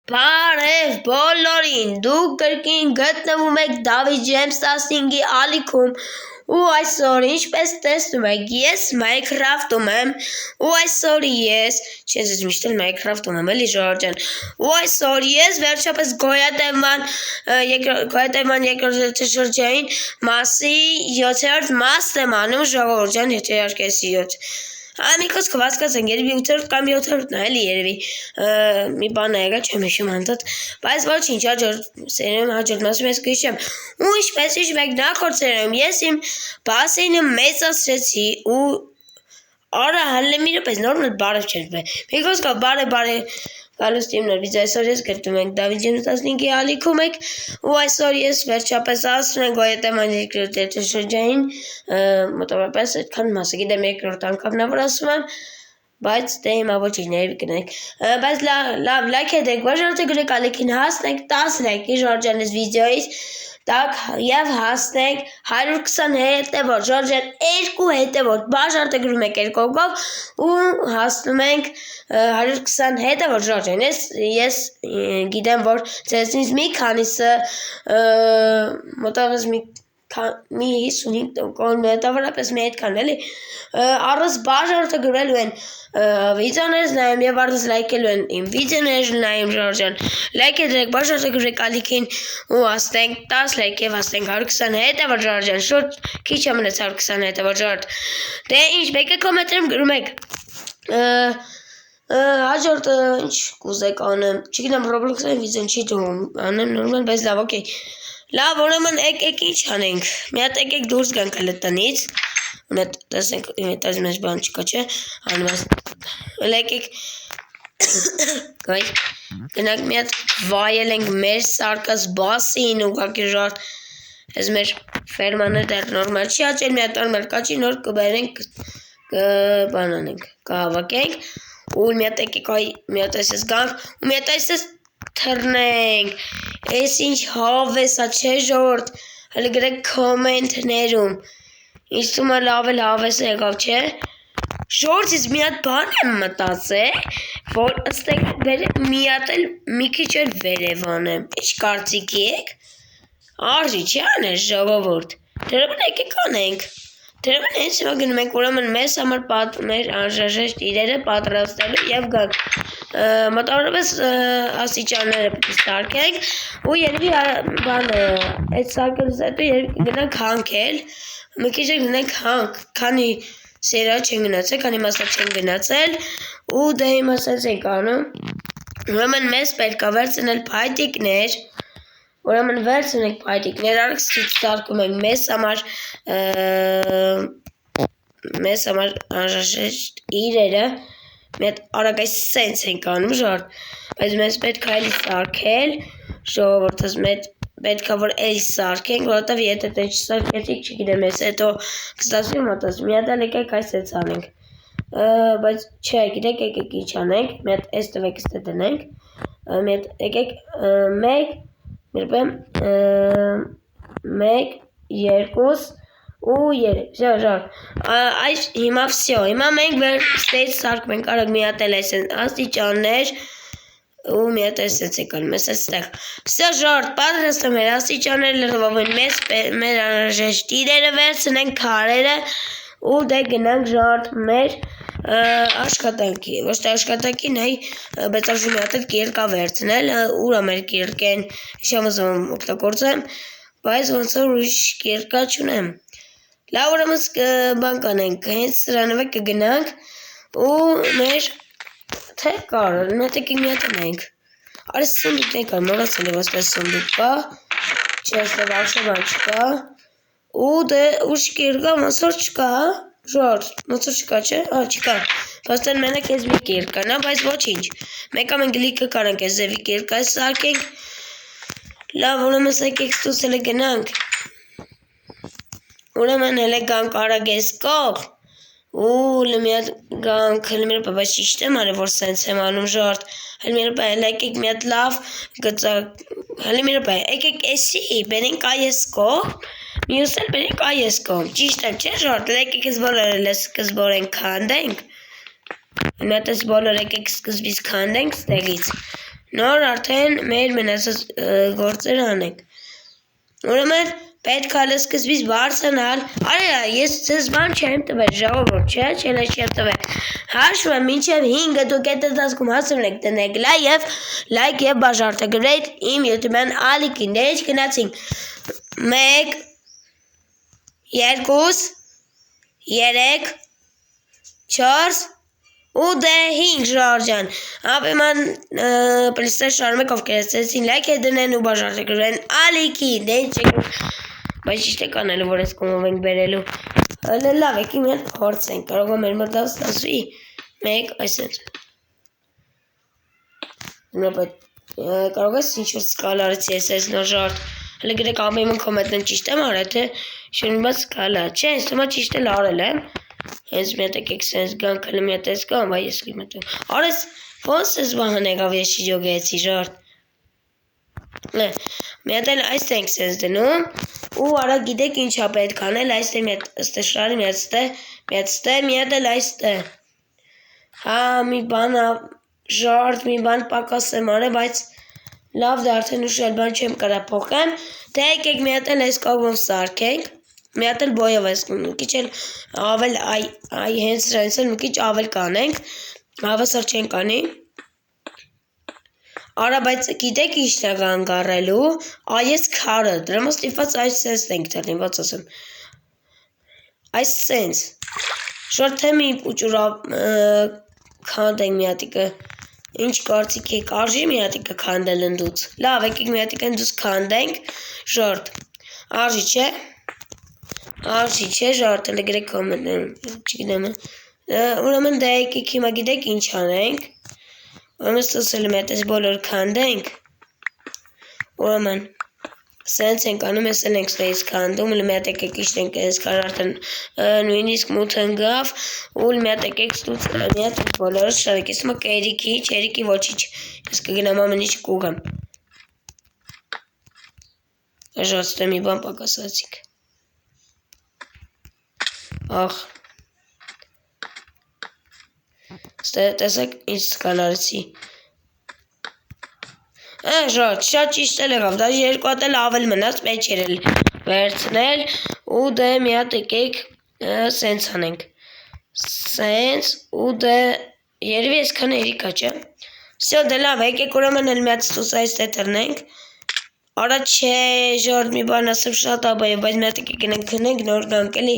Բարև բոլորին, դուք կրկին գտնվում եք Դավիթ Ջեյմս 15-ի ալիքում ու այսօր ինչպես տեսնում եք ես Minecraft-ում եմ ու այսօր ես չես միշտ էլ Minecraft-ում եմ էլի Ժորժ ջան ու այսօր ես վերջապես գոյատևման երկրորդ շրջային մասի 7-րդ մասն եմ անում Ժորժ ջան եթե իհարկե 7 մի խոսքով հասկացանք, երևի 8-րդ կամ 7-րդն է, էլի երևի մի բան է եղել, չեմ հիշում հանդատ, բայց ոչինչ, հաջորդ մասում ես կհիշեմ, ու ինչպես հիշում եք նախորդ սերիայում ես իմ բասեինը մեծացրեցի ու արա հələ մի րոպե նորմալ բարև չէր մի խոսքով բարև Գալուս թիմներ, biz այսօր ես գրտում ենք Դավիթ Ջեյմս 15-ի ալիքում եք ու այսօր ես վերջապես ասում եմ գոյատևման երկրորդ շրջային մոտավորապես այդքան մասը գիտեմ երկրորդ անգամն է որ ասում եմ բայց դե հիմա ոչինչ ներվի կնենք բայց լավ լայք եք բաժանորդը գրեք ալիքին հասնենք 10 լայքի Ժորժ ջան այս վիդեոից տակ եւ հասնենք 120 հետևորդ Ժորժ ջան 2 հետևորդ բաժանորդը գրում եք երկով ու հասնում ենք 120 հետևորդ Ժորժ ջան ես գիտեմ որ ձեզնից մի քանիսը մոտավորապես մի 55 մետավորապես մի այդքան էլի առանց բաժանորդը գրելու են վիդեոներս նայում եւ առանց լայքելու են իմ վիդեոներս նայում Ժորժ ջան լայք դրեք բաժանորդը գրեք ալիքին ու հասնենք 10 լայք եւ հասնենք 120 հետևորդ Ժորժ ջան շուտ քիչ է մնաց 120 հետևորդ Ժորժ դե ինչ մեկը կոմենտներում գրում եք հաջորդը ինչ կուզեք անեմ չգիտեմ Roblox-ային վիդեոն չի դնում անեմ նորմալ բայց լավ օքեյ լավ ուրեմն եկեք ինչ անենք մի հատ եկեք դուրս գանք հələ տնից ու տեսնենք ինվենտարի մեջ բան չկա չէ անում եկեք գնանք մի հատ վայել ենք մեր սարկած բասին ուղղակի Ժորժ այս մեր ֆերմանը դեռ նորմալ չի աճել մի հատ նորմալ կաճի նոր կբերենք բան անենք կհավաքենք ու մի հատ եկեք մի հատ այսպես գանք ու մի հատ այսպես թռնենք այս ինչ հավ է սա չէ Ժորժ հələ գրեք կոմենտներում ինչ թվում է լավ էլ հավես եղավ չէ Ժորժ ես մի հատ բան եմ մտածել որ ըստեք մի հատ էլ մի քիչ էլ վերև անեմ ինչ կարծիքի եք արժի չի անել ժողովուրդ դրան եկեք անենք դրան հենց հիմա գնում ենք ուրեմն մեզ համար մեր անհրաժեշտ իրերը պատրաստելու եւ գանք մոտավորապես աստիճանները պետք է սարքենք ու երևի բանը այդ սարքելուց հետո գնանք հանքել մի քիչ գնանք հանք քանի սերա չեն գնացել քանի մասը չեն գնացել ու դե հիմա ասած ենք անում ուրեմն մեզ պետք է վերցնել փայտիկներ ուրեմն վերցնենք փայտիկներ արքսից սարքում ենք մեզ համար անհրաժեշտ իրերը մի հատ արագ այս սենց ենք անում Ժորժ բայց մեզ պետք է էլի սարքել ժողովուրդս պետք է որ էլի սարքենք որովհետև եթե դե չսարքեցիք չգիտեմ ես հետո կստացվի մոտած մի հատ էլ եկեք այսպես անենք բայց չէ գիտեք եկեք ինչ անենք մի հատ այս տվեք ստե դնենք մի հատ եկեք 1 2 ու 3 Ժորժ այս հիմա վсё հիմա մենք ստեյց սարքում ենք արագ մի հատ էլ այսպես աստիճաններ ու մի հատ այսպես եկան մեզ այստեղ վсё Ժորժ պատրաստ եմ մեր աստիճանները լրիվ մեր անհրաժեշտ իրերը վերցնենք քարերը ու դե գնանք Ժորժ մեր աշխատանքի ոչ թե աշխատանքին այ բայց արժի մի հատ էլ կիրկա վերցնել ուր է մեր կիրկեն ինչ եմ օգտագործեմ բայց ոնց որ ուրիշ կիրկա չունեմ լավ ուրեմն բան կանենք հենց սրանով կգնանք ու մեր թե կարող նետեք մի հատ անենք արես սունդուկն կա մոռացել եմ ասես սունդուկ կա չէ ստե վարշը բան չկա ու դե ուշ կիրկա ոնց որ չկա Ժորժ ոնց որ չկա չէ չկա բաստան մենակ ես մի կիրկա նա բայց ոչինչ մեկ ամեն գլիկը կարանք ես ձևի կիրկա սարքենք լավ ուրեմն եկեք ստուց հələ գնանք ուրեմն հələ գանք արագ ես կող ու մի հատ գանք հələ մի րոպե բայց ճիշտ եմ արել որ սենց եմ անում Ժորժ հələ մի րոպե հələ եկեք մի հատ լավ հələ մի րոպե եկեք էսի բերենք այս կող մյուս էլ բերենք այս կողմ ճիշտ եմ չէ Ժորժ եկեք ես բոլորը սկզբորեն քանդենք մի հատ ես բոլորը եկեք սկզբից քանդենք ստեղից Նոր արդեն մեր մնացած գործերը անենք։ Ուրեմն պետք է սկզբից բարձրանալ։ Արա, ես ձեզ բան չեմ տվել, ժողովուրդ, չէ՞, չեմ տվել։ Հաշվում եմ մինչև 5-ը դուք այդ դասքում հասցրեք տնեք լայք եւ բաժարտագրեք իմ YouTube-յան ալիքին։ Դե ինչ գնացինք։ 1 2 3 4 ու դե 5 Ժորժան, ապեման պլիստեր շարմեք ով կերեցեցին լայք է դնեն ու բաժարտագրեն ալիքի, դե ինչ եք, բայց իշտ է կանելու, որ ես կոմով ենք բերելու, լավ եք իմ հետ հորցենք, կարող է մեր մոտ ստացվի, մեկ այսենց, կարող ես ինչ-որ սկալարից ես ես նոր ժարդ, հլը գրեք ապեման կոմետն ճիշտ եմ արել, թե շնված սկալա, չէ, ես թոմա ճիշտ էլ արել եմ, հենց մի հատ եկեք սենց գան, կլի մի հատ ես գան, բայ ես կլի մետում, արես, ոնց ես բահան եկավ ես շիջոգեցի ժարդ, մի հատ էլ այս ենք սենց դնում, ու արա գիտեք ինչ ա պետք անել, այս թե մի հատ ստե շարի, մի հատ էլ այս թե, հա, մի բան ժարդ, մի բան պակաս եմ արել, բայց լավ դա արդեն ուշել բան չեմ կարա փոխեմ, թե եկեք մի հատ էլ այս կողմով սարքենք, մի հատ էլ բոյով ես մի քիչ էլ ավել այ հենց սրանից էլ մի քիչ ավել կանենք, հավասար չենք անի, արա բայց գիտեք ինչ է գանգարելու, այս քարը, դրամա ստիպված այս սենսն ենք թռնի, ված ասեմ, այս սենս, շորդ թե մի ուճուրա քանդենք մի հատիկը, ինչ կարծիք եք արժի մի հատիկը քանդել ընդուց, լավ եկեք մի հատիկը ընդուց քանդենք, շորդ, արժի չէ, արժի չէ, ժարդ էլ գրեք կոմենտներում, չգիտեմ, ուրեմն դա եկեք հիմա գիտեք ինչ անենք, ուրեմն ստոսել եմ հետ ես բոլոր քանդենք, ուրեմն սենց ենք անում, ես էլ ենք ստեից քանդում, մի հատ եկեք իշտ ենք ես կար արդեն նույնիսկ մութ ընգավ, ու մի հատ եկեք ստուց, մի հատ ենք բոլորը շարեք, ես մա կերիքի, չերիքի ոչիչ, ես կգնամ ամեն ինչ կուգամ, ժարդ ստե մի բան պակասացիք, աղ, տեսակ ինչ սկալարեցի, ժարդ, շատ ճիշտ էլ եղավ, դա երկու հատ էլ ավել մնաց, մեջ էր էլ վերցնել, ու դե մի հատ եկեք սենց անենք, սենց, ու դե երևի եսքան երիկա չէ, սյո դե լավ, եկեք ուրեմն էլ մի հատ ստուս այս թե թրնենք, արա չէ, ժարդ մի բան ասեմ շատ աբայը, բայց մի հատ եկեք գնենք քնենք, նոր գանք էլի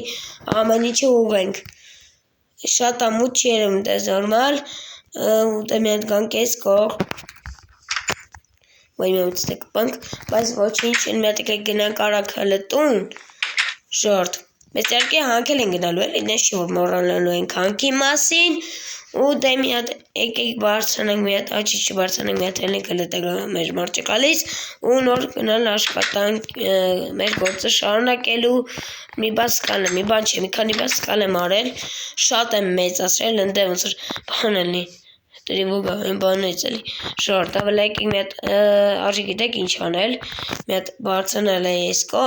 ամեն ինչը ուղենք, շատ ամուտ չի երում դե զորմալ, ու դե մի հատ գանք ես կող, վայ մի ուծտ եք պանք, բայց ոչինչ էլ մի հատ եկեք գնանք արակ հլտուն, ժարդ, մեզ յարկե հանքել են գնալու էլ, ինես չի որ մորանալու ենք հանքի մասին, ու դե մի հատ եկեք բարձրանենք մի հատ աչի չբարձրանենք մի հատ հելենք հլտեք մեր մարճը կալիս, ու նոր գնալ աշխատանք մեր գործը շարունակելու, մի բան սկալ եմ, մի բան չէ, մի քանի բան սկալ եմ արել, շատ եմ մեծացրել, ընդե ոնց որ բան էլի, տրիվուգա, այն բանից էլի, շարդ, ավելա եկեք մի հատ արժի գիտեք ինչ անել, մի հատ բարձրանալ է եսկո,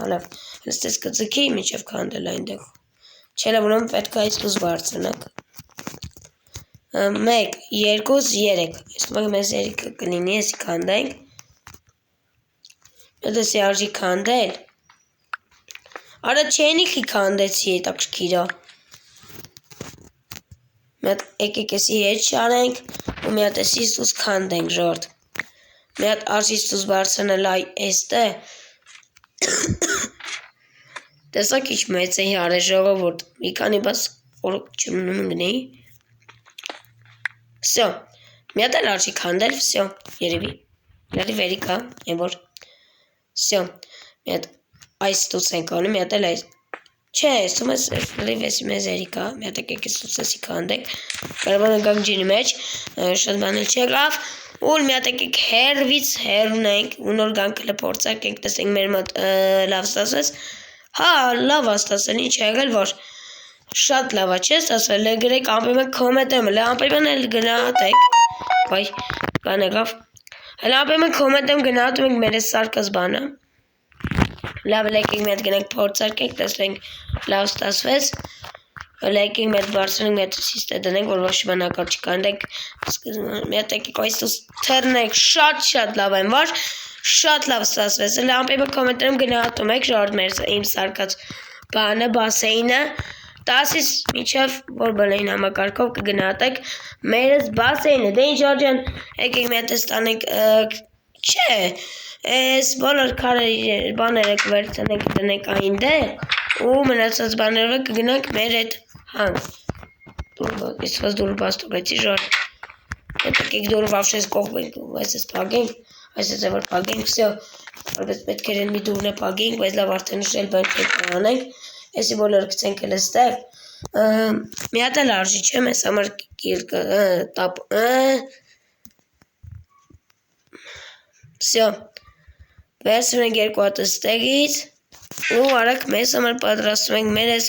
արավ, հստես կծքի, միջև կանդել այնտեղ, չելը որում պետք է այս լուզ բարձրանակ, 1, 2, 3, ես մակ մեզ երիկը կլինի, եսի կանդենք, մետ եսի արժի կանդել, արա չենիքի կանդեցի էտ ակշքիրա, մի հատ եկեք եսի հետ շարենք, ու մի հատ եսի ստուս կանդենք ժորդ, մի հատ արժի ստուս բարձրանալ այ էստե, տեսակ ինչ մեծ է հյար է ժողովորդ, մի քանի բաս օրոք չմնում ընգնեի, վսյո, մի հատ էլ արժի կանդել, վսյո, երևի, լարի վերիկա, են որ, վսյո, մի հատ այս ստուց ենք անում, մի հատ էլ այս, չէ, ստում ես լիվ մեզ երիկա, մի հատ եկեք ստուց եսի կանդենք, կարաբան ընկանք ջինի մեջ, շատ բանել չեղավ, ու մի հատ եկեք հերվից հերունենք, ու նոր գանք լպորցակ ենք, տեսենք մեր մոտ լավ ստասվեց, հա, լավ աստասել, ինչ եղել, որ շատ լավ է, չես ասել, գրեք ամպիմը կոմետեմ, ամպիմն էլ գնահատեք, վայ, բան եղավ, հել ամպիմը կոմետեմ գնահատում ենք մեր ես սարկած բանը, լավ եկեք մի հատ գնենք փորձարկենք, տեսնենք լավ ստասվեց, Եկեք մեր բարձրենք մեր սիստե դնենք, որ ոչ բանակար չկանենք, մետ եկեք այսուս թռնենք, շատ լավ են, որ շատ լավ ստացվեց, լամպիմը կոմենտերում գնահատում եք, ժողովուրդ մեր իմ սարկած բանը, բասեինը, 10-ից մինչև որ բնային համակարգով կգնահատեք մերս բասեինը, դե ինչ աջան, եկեք մետ ստանենք, չէ, այս բոլոր քարերի բաները կվերցնենք դնենք այնտեղ ու մնացած բաներով կգնանք մեր այդ հանք։ Իսկ դուրը բաստուկեցի ժոր։ Եկեք դուրը վավշես կողմենք, այսպես փակենք, այսպես որ փակենք, всё։ Որպես պետք է մի դուրն է փակենք, բայց լավ արդեն ուշել բան չանենք։ Էսի բոլորը գցենք էլ այստեղ։ Մի հատ էլ արժի չէ, մեզ համար գիրկը, տապ։ Всё։ Վերցրենք երկու հատ ստեղից ու արագ մեզ համար պատրաստում ենք մեր այս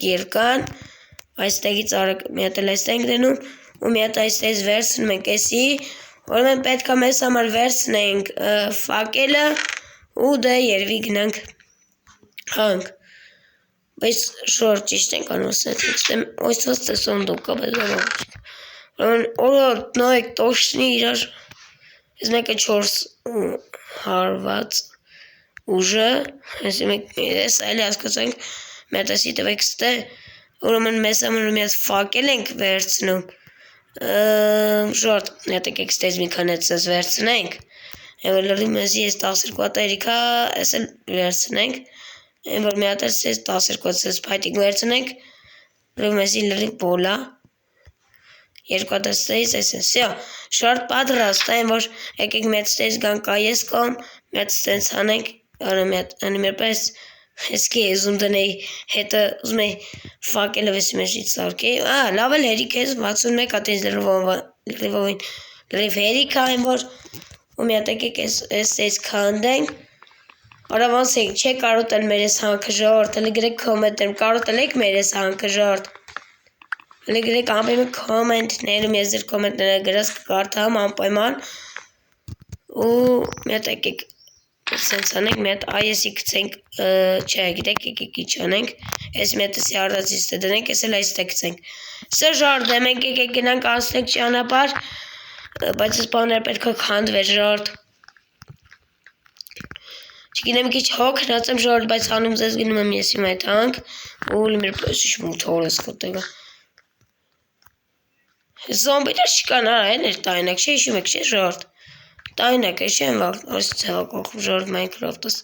գիրկան, այստեղից արագ մի հատ էլ այստեղ ենք դնում ու մի հատ այստեղից վերցնում ենք էսի, ուրեմն պետք է մեզ համար վերցնենք ֆակելը ու դե երևի գնանք հանք, բայց շոր ճիշտ ենք անում ասենք, ось սոնդուկը բեզավա, ուրեմն օրը նոյք տոշնի իրար, ես մեկը 4 հարված ուժը, ես այլի հասկացանք, մետասի տվեք ստե, ուրեմն մեզ համար մի հատ ֆակել ենք վերցնում, ժորդ, ետեք ստեզ մի քանեցս վերցնենք, որ լրի մեզի ես 12 հատերիքա, ես էլ վերցնենք, որ մի հատ ես 12 հատես պայտիկ վերցնենք, լրի մեզի լրի բոլա, երկու հատ ստեից ես են, սյո, շորդ պատրաստ են, որ եկեք մետ ստեից գանք այես կոմ, մետ ստենց հանենք, անի մեր պես, Հեսկի ես ուզում դնեի հետը ուզում էի ֆակելը վեսի մեջից սարկեի, լավ էլ հերիք ես 61 հատ լրիվ հերիք այն որ ու մի հատ եկեք ես քանդենք, արա ոնց եք, չէ կարոտել մեր ես հանքը ժորդ, հլի գրեք կոմենտներում, կարոտել եք մեր ես հանքը ժորդ, հլի գրեք անպայման կոմենտներում, ես ձեր կոմենտները գրած կկարդամ անպայման ու մի հատ եկեք սենց անենք, մի հատ այեսի գցենք, չէ, գիտեք, եկեք ինչ անենք, ես մի հատսի առածից դնենք, ես էլ այստեղ գցենք, սա ժորդ է, մենք եկեք գնանք անցնենք ճանապարհ, բայց ես բաներ պետք է քանդվեր ժորդ, չգիտեմ քիչ հոգնած եմ ժորդ, բայց հանում ձեզ գնում եմ ես իմ այդ հանք, ու լիմեր պեսիշ մութ օրես կոտեգա, զոմբիներ չկան, այն էր տայնակ, չէ իշում եք, չէ ժորդ, Տայնակ է չեմ վաղ, ось ցավակող ժորդ Minecraft-ս։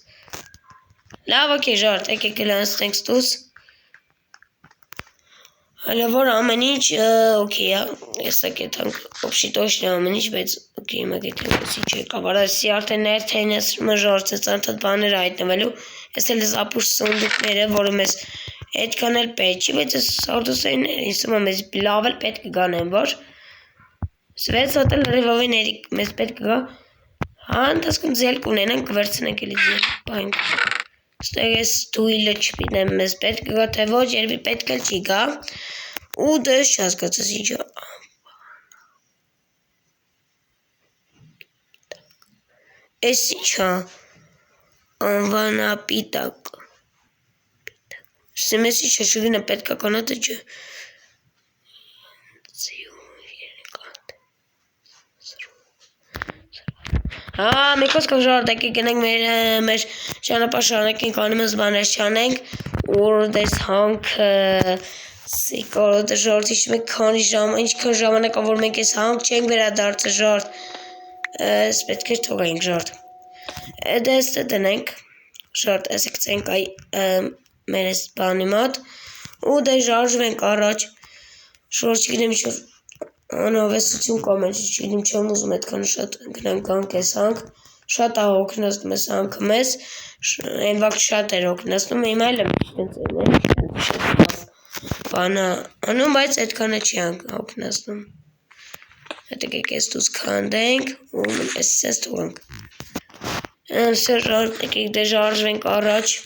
Լավ օքեյ ժորդ, եկեք գլանցնենք ստուս։ Հələ որ ամեն ինչ օքեյ է, եսակ է թանք օբշի տոշն է ամեն ինչ, բայց օքեյ մագ է թանքսի չէ կավար, ասի արդեն ներթենես մժորդ է ծանթատ բաներ հայտնվելու, ես էլ ես ապուշ սոնդուկները, որը մեզ այդքան էլ պետք չի, բայց ես սորդուսերիներ, ինսում մեզ լավ էլ պետք գանեմ, որ Սվեց հոտել լրիվովին երիք մեզ պետք գա, ընթացքում ձել կունենանք կվերցնենք էլի ձել պայնք, ստեղ ես դույլը չպիտեմ մեզ պետք գա, թե ոչ երվի պետք էլ չի գա, ու դες չհասկացես ինչա, ես ինչա, անվանապիտակ, սեմես ինչա շուգինը պետք ականատը ջը, մի խոսքով ժորդ եկեք գնենք մեր ճանապարհ շարունակենք անում ես բաներ չանենք որ դες հանքը սիկորոդը ժորդ հիշում եք քանի ինչքան ժամանակ որ մենք այս հանք չենք վերադարձել ժորդ ես պետք է թողենք ժորդ դες դնենք ժորդ ես գցենք այ մեր այս բանի մոտ ու դե շարժվենք առաջ ժորդ չգիտեմ ինչ անհավեսություն կամեն չգիտեմ չեմ ուզում այդքան շատ գնանք գանք ես հանք շատ է օգնացնում ես հանքը մեզ այն վաղ շատ էր օգնացնում իմ այլ եմ բանը անում բայց այդքանը չի օգնացնում հետո եկեք դուս քանդենք ու ես թողանք եկեք դե շարժվենք առաջ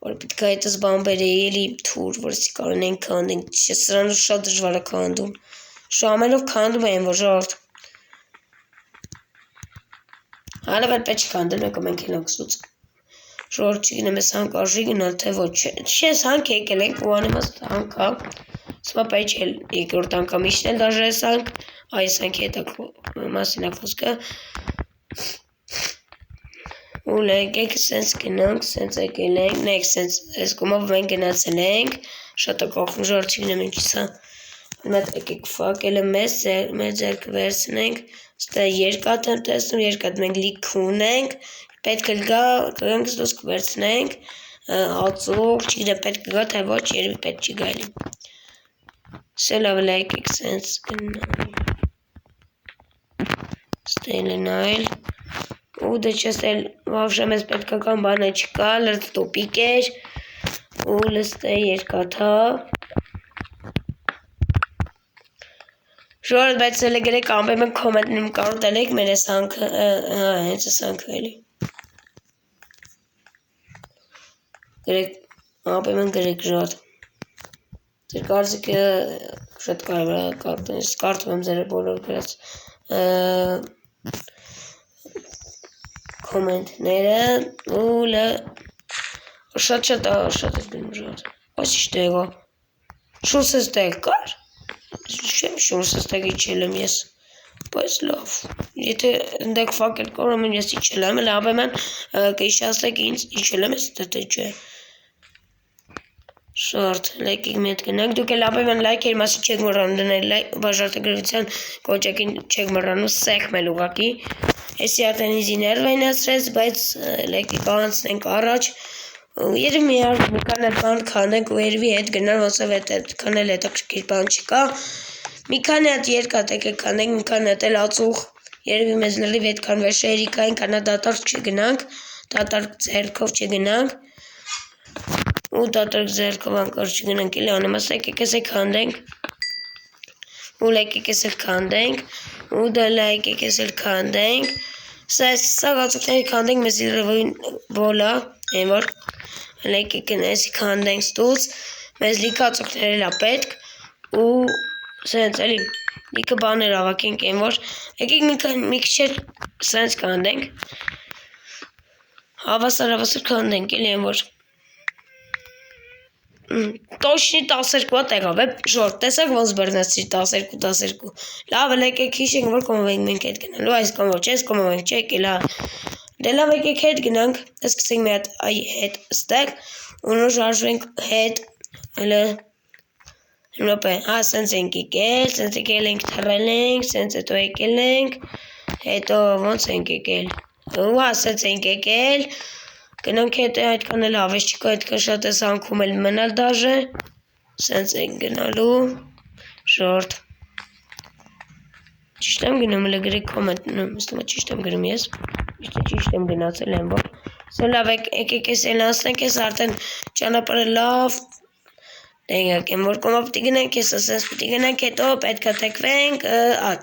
որ պետք է այդս բամբերը էլի թուր, որ սի կարոնենք քանդենք, սրանով շատ դժվար է քանդում, շամելով քանդում են, որ ժորդ, հալը վեր պետք չքանդել, մեկը մենք էլ ենք ստուց, Ժողովուրդ չգնեմ ես հանք արժի գնալ, թե ոչ, չես հանք եկել ենք ու անեմ աստ հանքա, սպա պայչ էլ երկրորդ անգամ իշնել դաժը ես հանք, այս հանքի հետակ մասին ախոսկը, ու լեկեք սենց գնանք, սենց եկել ենք, նեք սենց ես կոմով մենք գնացել ենք, շատ ակողն ժողովուրդ չգնեմ ինչիսա, մետ եկեք վակելը մեզ ձերքը վերցնենք, ստա երկատ եմ տեսնում, երկատ մենք լիք ունենք, պետք է գա, կգանք ստոս կվերցնենք, ածող, չգիտեմ պետք է գա, թե ոչ, երևի պետք չի գայլի։ Սելավ լայքեք սենց գնալ, ստել է նայել, ու դե չես էլ վավշա մեզ պետքական բանը չկա, լրտ տոպիկ էր, ու լստե երկաթա, ժորդ բայց սել է գրեք ամպեմ են կոմենտնում կարոտել եք մեր ես հանքը, հենց ես հանքը էլի։ Գրեք, ամպեմ են գրեք ժորդ։ Ձեր կարծիքը շատ կարևոր է կարդում եմ ձեր բոլոր գրած կոմենտները ու շատ ես գնում ժորդ։ Այս իշտ եղա։ Շուրս ես տեղ կար։ Չեմ շուրս ես տեղ իչել եմ ես։ Բայց լավ, եթե ընդեք վակել կորում եմ ես իչել եմ, էլ ապեմ են կիշասլեք ինձ իչել եմ ես դե չէ։ Շորդ, լայքիկ մի հետ գնանք, դուք էլ ապեմ են լայքեր մասի չեք մռանում դնել բաժարտագրվության կոճակին չեք մռանում սեղմել ուղակի։ Էսի արդեն իզի ներվ են ասրեց, բայց լայքիկ անցնենք առաջ, երևի մի քանի բան քանենք ու երևի հետ գնալ ոնցով քանել հետաքրքիր բան չկա։ Մի քանի հատ երկաթ եկեք քանենք, մի քանի հատ էլ ածուխ, երևի մեզ լրիվ այդքան վերջերի կային, կանա դատարկ չգնանք, դատարկ ձեռքով չգնանք։ Ու դատարկ ձեռքով անկար չգնանք, էլի անեմ ասա եկեք ես էլ քանդենք, ու լայքեք ես էլ քանդենք, ու դա լայքեք ես էլ քանդենք, սա ածուխների քանդենք մեզ լրիվին բոլա, այն որ լայքեք ես քանդենք ստուց, մեզ լիքը ածուխներ էլ ա պետք, ու սենց էլի լիքը բաներ ավակենք այն որ, եկեք մի քիչ սենց քանդենք, հավասար քանդենք, էլի այն որ Տոշնի 12 հատ եղավ է, ժորդ, տեսակ ոնց բրնացրի 12, լավ եկեք հիշենք, որ կոմով ենք մենք հետ գնալու, այս կոմով չէ, այս կոմով ենք չեք, դե լավ եկեք հետ գնանք, սկսենք մի հատ այ հետ ստեղ, ու նոր շարժվենք հետ, հլոպե, սենց ենք եկել, սենց եկել ենք թռել ենք, սենց հետո եկել ենք, հետո ոնց ենք եկել, ու սենց ենք եկել, Գնանք հետ այդքան էլ հավես չկա, այդքան շատ ես հանքում էլ մնալ դաժը, սենց ենք գնալու, ժորդ, ճիշտ եմ գնում, էլ գրեք կոմենտնում, իստում է ճիշտ եմ գրում ես, ճիշտ եմ գնացել եմ, որ, սա լավ եկեք ես էլ անցնենք ես արդեն ճանապարհը լավ, դեգակ եմ, որ կոմա պտի գնանք ես, սենց պտի գնանք հետո պետք է թեքվենք աչ,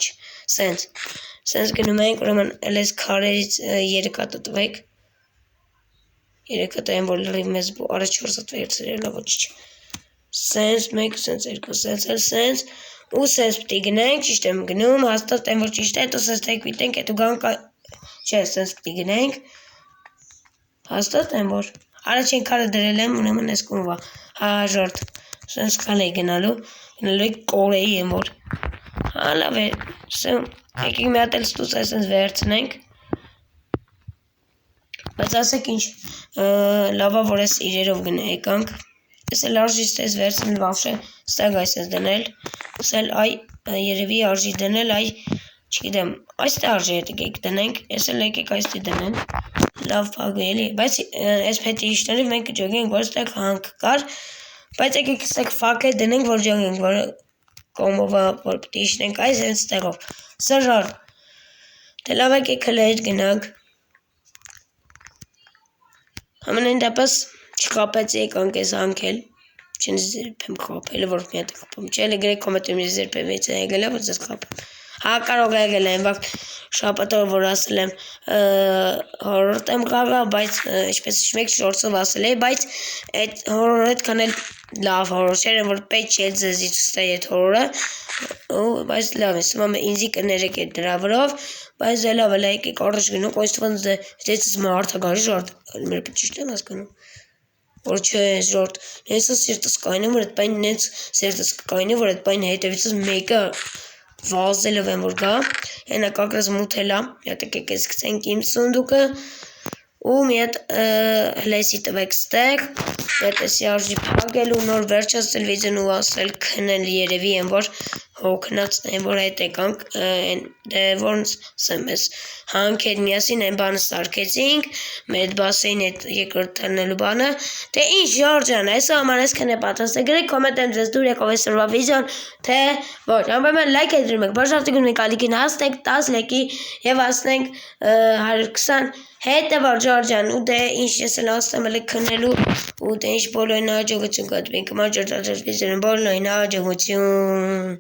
սենց գնում ենք, ուրեմն էլ ես քարերից երեկատը տվեք, Երեկատ այն որ լրիվ մեզ առաջ 4 հատ վերցրել ոչ չէ։ Սենց 1, սենց 2, սենց էլ սենց ու սենց պիտի գնենք, ճիշտ եմ գնում, հաստատ այն որ ճիշտ է, հետո սենց տեք պիտենք, հետո գանք չէ, սենց պիտի գնենք։ Հաստատ այն որ առաջին քարը դրել եմ, ուրեմն այս կողմվա։ Հա ժորդ, սենց քալ էի գնալու եք կորեի եմ որ։ Հա լավ է, եկեք մի հատ էլ ստուց այսպես վերցնենք։ Բայց ասեք ինչ, լավա որ ես իրերով եկանք, ես էլ արժի ստես վերցնել վավշե, ստեղ այս ես դնել, ես էլ այ երևի արժի դնել, այ չգիտեմ, այստեղ արժի եկեք դնենք, ես էլ եկեք այստեղ դնեն, լավ պագը էլի, բայց ես պետի իշտերիվ մենք ջոգենք, որ ստեղ հանք կար, բայց եկեք ստեղ վակը դնենք, որ ջոգենք, որ կոմովա, որ պետի իշտենք այս են ստեղով, սա ժար, դե լավ եկեք հլը հետ գնանք, Համենայն դեպս չխապեց եկանք ես հանքել, չեն զերպ եմ խապել, որ մի հատ խապում, չէ էլ գրեք կոմետում ես զերպ եմ եց է եղել, որ ձեզ խապեմ, Հա կարող է եղել այն վաղ շաբաթով որ ասել եմ հորորդ եմ գաղա, բայց ինչպես մեկ շորցով ասել էի, բայց այդ հորորը այդքան էլ լավ հորոր չէր, որ պետք չէ ձեզի ցույց տայի այդ հորորը, բայց լավ է, սա ինձի կներեք այդ դրա վրով, բայց դե լավ է, եկեք առաջ գնանք, այստեղ դες մարդը գարի ժորտ, մեր ճիշտ եմ հասկանում, որ չէ ժորտ, նենց սիրտս կայնում, որ այդ բան նենց սիրտս կայնում, որ այդ բան հետևիցս մեկը վազելով եմ որ գա, հենա կակրս մութելա, յետեք ես գցենք իմ սունդուկը, ու մի հատ հլեսի տվեք ստեղ, հետեսի արժի պագելու նոր վերջացել վիդեն ու ասել քնել երևի եմ որ հոգնած են որ հետ եկանք դե որնց սեմ ես հանքեր միասին են բանը սարկեցինք մեր բասեին հետ երկրորդ թռնելու բանը թե ինչ ժորջան այս համար ես քնե պատասխան գրեք կոմենտեմ ձեզ դուր եկով այս սրվա վիդեոն թե ոչ ամբողջ լայք դրում եք բաժարտիկում եք ալիքին հասնենք 10 լայքի եւ հասնենք 120 հետը որ Ջորջան ու դե ինչ ես էլ ասեմ էլ քնելու ու դե ինչ բոլորին հաջողություն կատվենք մաջորդ վիդեոն բոլորին հաջողություն